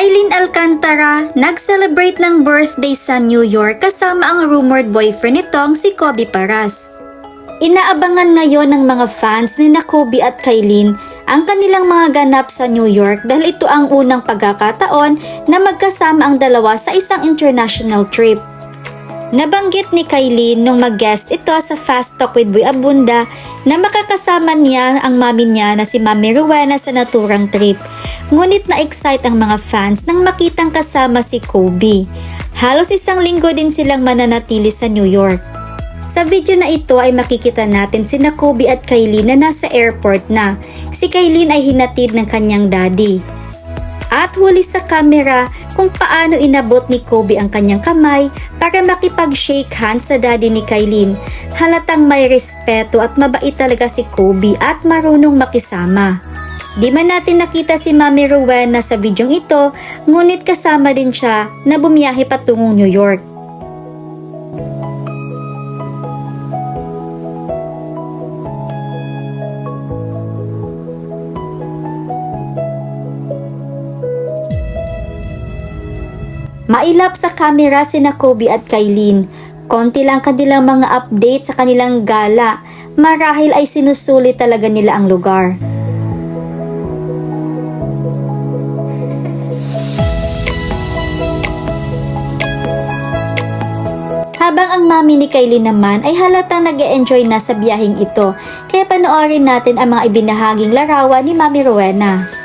Kylie Alcantara nag-celebrate ng birthday sa New York kasama ang rumored boyfriend nitong si Kobe Paras. Inaabangan ngayon ng mga fans ni Kobe at Kylie ang kanilang mga ganap sa New York dahil ito ang unang pagkakataon na magkasama ang dalawa sa isang international trip. Nabanggit ni Kylie nung mag-guest ito sa Fast Talk with Boy Abunda na makakasama niya ang mami niya na si Mami Rowena sa naturang trip. Ngunit na-excite ang mga fans nang makitang kasama si Kobe. Halos isang linggo din silang mananatili sa New York. Sa video na ito ay makikita natin sina Kobe at Kylie na nasa airport na. Si Kylie ay hinatid ng kanyang daddy. At huli sa camera kung paano inabot ni Kobe ang kanyang kamay para makipag-shake hands sa daddy ni Kylie. Halatang may respeto at mabait talaga si Kobe at marunong makisama. Di man natin nakita si Mami Rowena sa bidyong ito, ngunit kasama din siya na bumiyahe patungong New York. Mailap sa camera sina Kobe at Kylie. Konti lang kanilang mga update sa kanilang gala. Marahil ay sinusulit talaga nila ang lugar. Habang ang mami ni Kylie naman ay halatang nag-e-enjoy na sa biyaheng ito. Kaya panoorin natin ang mga ibinahaging larawan ni Mami Rowena.